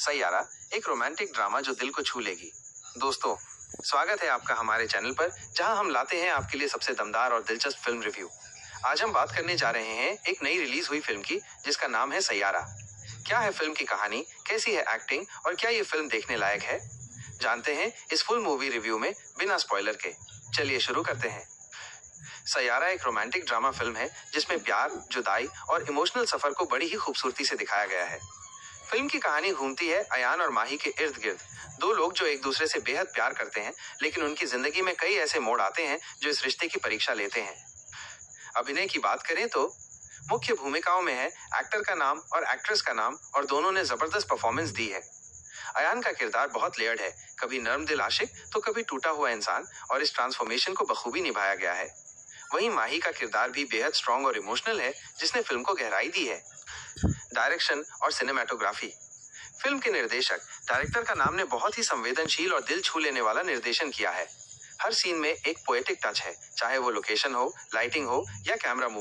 सैयारा एक romantic drama जो दिल को छू लेगी। दोस्तों, स्वागत है आपका हमारे चैनल पर, जहां हम लाते हैं आपके लिए सबसे दमदार और दिलचस्प फिल्म रिव्यू। आज हम बात करने जा रहे हैं एक नई रिलीज हुई फिल्म की, जिसका नाम है सैयारा। क्या है फिल्म की कहानी, कैसी है एक्टिंग और क्या ये फिल्म देखने लायक है, जानते हैं इस फुल मूवी रिव्यू में बिना स्पॉइलर के। चलिए शुरू करते हैं। सैयारा एक रोमांटिक ड्रामा फिल्म है जिसमें प्यार, जुदाई और इमोशनल सफर को बड़ी ही खूबसूरती से दिखाया गया है। फिल्म की कहानी घूमती है अयान और माही के इर्द गिर्द। दो लोग जो एक दूसरे से बेहद प्यार करते हैं, लेकिन उनकी जिंदगी में कई ऐसे मोड़ आते हैं जो इस रिश्ते की परीक्षा लेते हैं। अभिनय की बात करें तो मुख्य भूमिकाओं में है एक्टर का नाम और एक्ट्रेस का नाम, और दोनों ने जबरदस्त परफॉर्मेंस दी है। अयान का किरदार बहुत लेयर्ड है, कभी नर्म दिल आशिक तो कभी टूटा हुआ इंसान, और इस ट्रांसफॉर्मेशन को बखूबी निभाया गया है। वहीं माही का किरदार भी बेहद स्ट्रॉन्ग और इमोशनल है, जिसने फिल्म को गहराई दी है। डायरेक्शन और सिनेमेटोग्राफी। फिल्म के निर्देशक डायरेक्टर का नाम ने बहुत ही संवेदनशील और दिल छू लेने वाला निर्देशन किया है। हर सीन में एक पोएटिक टच है, चाहे वो लोकेशन हो, लाइटिंग हो या कैमरा मूव।